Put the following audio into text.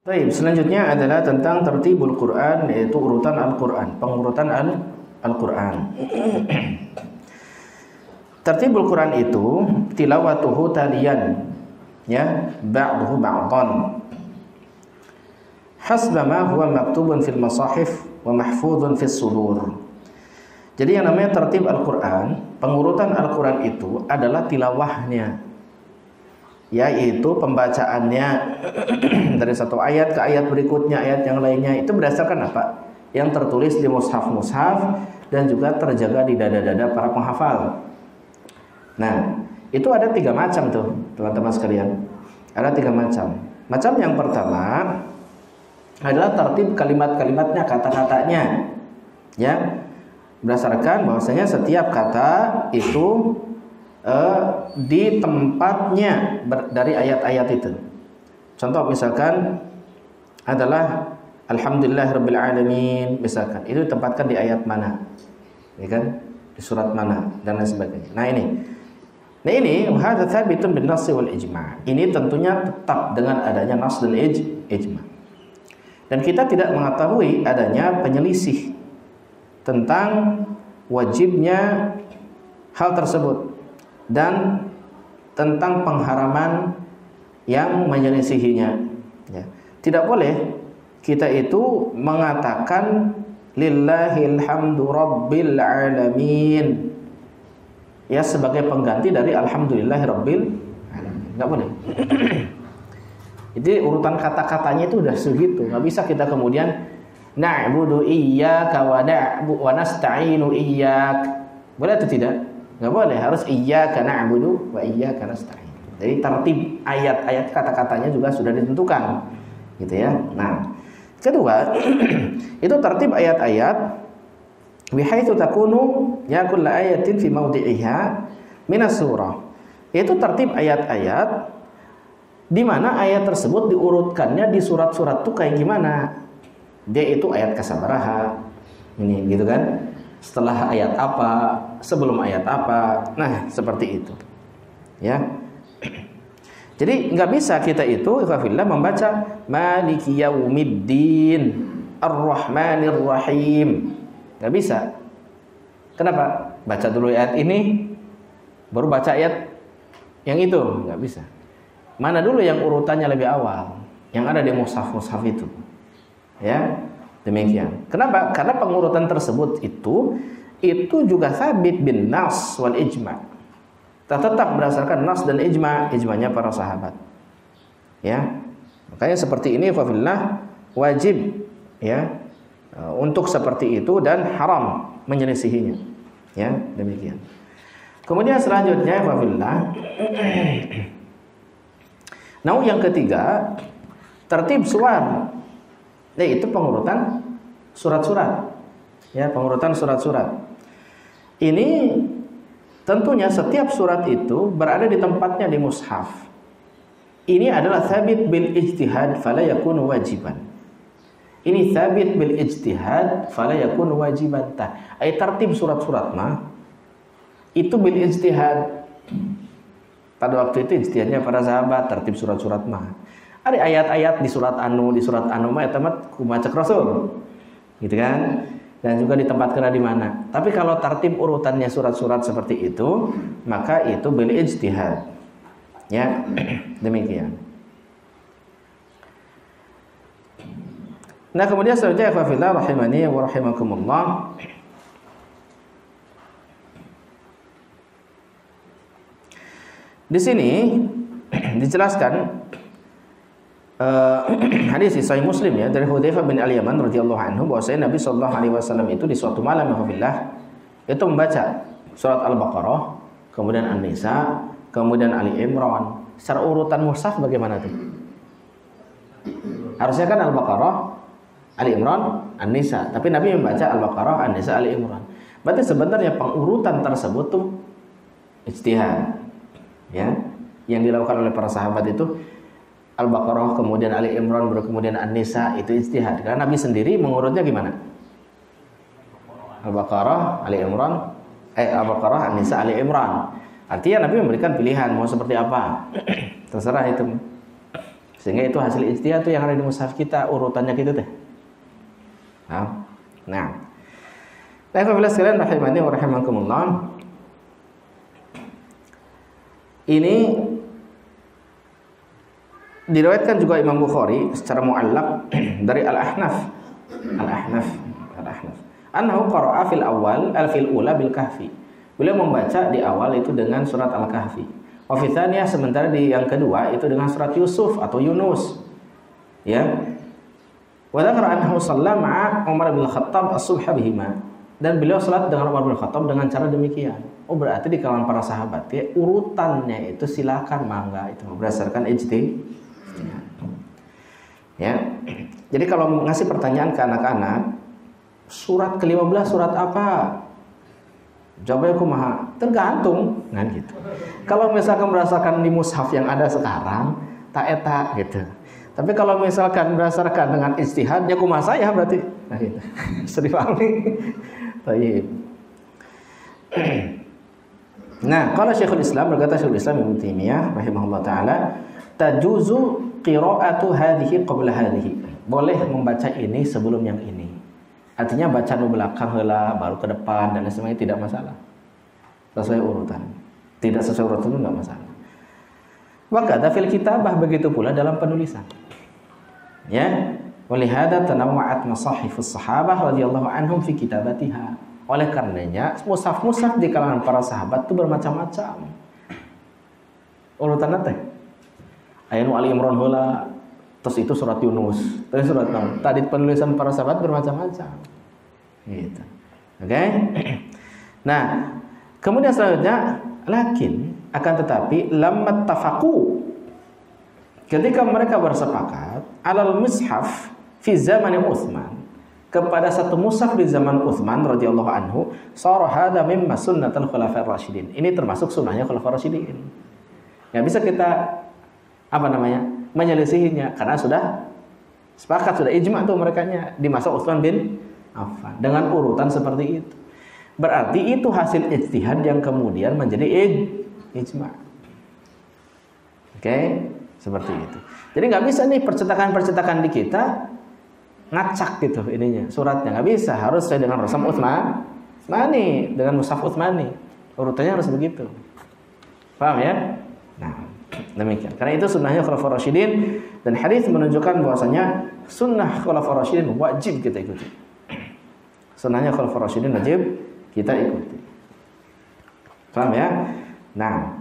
Baik, selanjutnya adalah tentang tertibul Quran, yaitu urutan Al-Quran, pengurutan Al-Quran. Tertibul Quran itu tilawatuhu taliyan, ya, ba'duhu ba'dan, hasba ma huwa maktubun fil masahif wa mahfudun fis sudur. Jadi yang namanya tertib Al-Quran, pengurutan Al-Quran itu adalah tilawahnya, yaitu pembacaannya dari satu ayat ke ayat berikutnya, ayat yang lainnya, itu berdasarkan apa? Yang tertulis di mushaf-mushaf dan juga terjaga di dada-dada para penghafal. Nah, itu ada 3 macam tuh, teman-teman sekalian. Ada 3 macam. Macam yang pertama adalah tertib kalimat-kalimatnya, kata-katanya, ya, berdasarkan bahwasanya setiap kata itu di tempatnya dari ayat-ayat itu. Contoh misalkan adalah Alhamdulillahirabbil alamin, misalkan itu ditempatkan di ayat mana, ya kan, di surat mana dan lain sebagainya. Nah ini hadza tsabitun bin nass wal ijma'. Ini tentunya tetap dengan adanya nas dan ijma'. Dan kita tidak mengetahui adanya penyelisih tentang wajibnya hal tersebut dan tentang pengharaman yang menyelisihinya, ya. Tidak boleh kita itu mengatakan lillahil hamdu rabbil alamin, ya, sebagai pengganti dari alhamdulillahi rabbil alamin. Enggak boleh. Jadi urutan kata-katanya itu udah segitu. Enggak bisa kita kemudian na'budu iyyaka wa nasta'inu iyyak. Boleh atau tidak? Enggak boleh, harus iyyaka na'budu wa iyyaka nasta'in. Jadi tertib ayat-ayat kata-katanya juga sudah ditentukan, gitu ya. Nah, kedua, itu tertib ayat-ayat bihaitsu takunu ya kullu ayatin fi mawdi'iha minas surah. Itu tertib ayat-ayat di mana ayat tersebut diurutkannya di surat-surat itu kayak gimana? Dia itu ayat kasabaraha. Ini gitu kan? Setelah ayat apa, sebelum ayat apa. Nah, seperti itu. Ya. Jadi nggak bisa kita itu ikhwafillah membaca Maliki Yaumiddin Ar-Rahmanir Rahim. Nggak bisa. Kenapa? Baca dulu ayat ini baru baca ayat yang itu. Nggak bisa. Mana dulu yang urutannya lebih awal? Yang ada di mushaf-mushaf itu. Ya. Demikian. Kenapa? Karena pengurutan tersebut itu juga sabit bin nas wal ijma'. Tetap berdasarkan nas dan ijma'nya para sahabat. Ya. Makanya seperti ini fafillah wajib, ya, untuk seperti itu dan haram menyelisihinya. Ya, demikian. Kemudian selanjutnya fafillah nah, yang ketiga, tertib suwar. Itu pengurutan surat-surat. Ya, pengurutan surat-surat. Ini tentunya setiap surat itu berada di tempatnya di mushaf. Ini adalah thabit bil ijtihad fala yakunu wajiban. Ini thabit bil ijtihad fala yakunu wajiban. Ay tertib surat-surat mah itu bil ijtihad. Pada waktu itu ijtihadnya para sahabat tertib surat-surat mah. Ada ayat-ayat di surat anu mah eta mah kumacek Rasul. Gitu kan? Dan juga ditempatkan di mana. Tapi kalau tertib urutannya surat-surat seperti itu, maka itu bil ijtihad. Ya, demikian. Nah, kemudian selanjutnya ikhwafillah rahimani wa rahimakumullah. Di sini dijelaskan hadis Sahih Muslim, ya, dari Hudzaifah bin Al-Yaman radhiyallahu anhu bahwasanya Nabi sallallahu alaihi wasallam itu di suatu malam alhamdulillah itu membaca surat Al-Baqarah, kemudian An-Nisa, kemudian Ali Imran. Secara urutan mushaf bagaimana tuh? Harusnya kan Al-Baqarah, Ali Imran, An-Nisa, tapi Nabi membaca Al-Baqarah, An-Nisa, Ali Imran. Berarti sebenarnya pengurutan tersebut tuh ijtihad, ya, yang dilakukan oleh para sahabat itu Al-Baqarah, kemudian Ali Imran, baru kemudian An-Nisa, itu ijtihad. Karena Nabi sendiri mengurutnya gimana? Al-Baqarah, Ali Imran, Al-Baqarah, An-Nisa, Ali Imran. Artinya Nabi memberikan pilihan mau seperti apa. Terserah itu. Sehingga itu hasil ijtihad tuh yang ada di mushaf kita, urutannya gitu teh. Nah, Baiklah sekalian rahimani wa rahimakumullah. Ini diriwayatkan juga Imam Bukhari secara muallaq dari Al-Ahnaf. Annahu qara'a fil awal fil ula bil kahfi. Beliau membaca di awal itu dengan surat Al-Kahfi. Wa fi tsaniyah, sementara di yang kedua itu dengan surat Yusuf atau Yunus. Ya. Wa dzakara annahu shalla ma'a Umar bin Khattab as-subha bihima. Dan beliau salat dengan Umar bin Khattab dengan cara demikian. Oh, berarti di kalangan para sahabat ya urutannya itu silakan mangga itu berdasarkan ijtihad. Ya. Jadi kalau ngasih pertanyaan ke anak-anak, surat ke-15 surat apa? Jawabnya kumaha? Tergantung, kan gitu. Kalau misalkan berdasarkan di mushaf yang ada sekarang, tak eta gitu. Tapi kalau misalkan berdasarkan dengan ijtihad, ya kumaha saya berarti. Nah gitu. Sedih pahami. Baik. Nah, kalau Syekhul Islam berkata Syekhul Islam Ibnu Taimiyah rahimahullah taala, tajuzu qira'atu hadhihi qabla hadhihi. Boleh membaca ini sebelum yang ini. Artinya baca di belakang heula baru ke depan dan semuanya tidak masalah. Sesuai urutan. Tidak sesuai urutan itu enggak masalah. Wa fil kitabah, begitu pula dalam penulisan. Ya, walihada tanawwa'at masahifus sahabah radhiyallahu anhum fi kitabatiha. Oleh karenanya mushaf-mushaf di kalangan para sahabat itu bermacam-macam. Urutan teh. Aya nu Ali Imran heula, terus itu surat Yunus, terus surat Nahl. Tadi penulisan para sahabat bermacam-macam. Gitu. Oke? Nah, kemudian selanjutnya lakin akan tetapi lammat tafaqu, ketika mereka bersepakat alal mushaf fi zaman Utsman, kepada satu mushaf di zaman Utsman radhiyallahu anhu, sara hadza mimma sunnatul khulafa'ir rasyidin. Ini termasuk sunnahnya khulafa'ir rasyidin. Enggak bisa kita menyelisihinya karena sudah sepakat, sudah ijma tuh merekanya di masa Utsman bin Affan dengan urutan seperti itu. Berarti itu hasil ijtihad yang kemudian menjadi ijma. Oke, seperti itu. Jadi nggak bisa nih percetakan di kita ngacak gitu ininya, suratnya nggak bisa, harus sesuai dengan rasam Utsmani, dengan mushaf Utsmani. Urutannya harus begitu. Paham ya? Nah, demikian. Karena itu sunnahnya Khulafaur Rasyidin, dan hadis menunjukkan bahwasanya sunnah Khulafaur Rasyidin wajib kita ikuti. Sunnahnya Khulafaur Rasyidin wajib kita ikuti. Paham ya? Nah,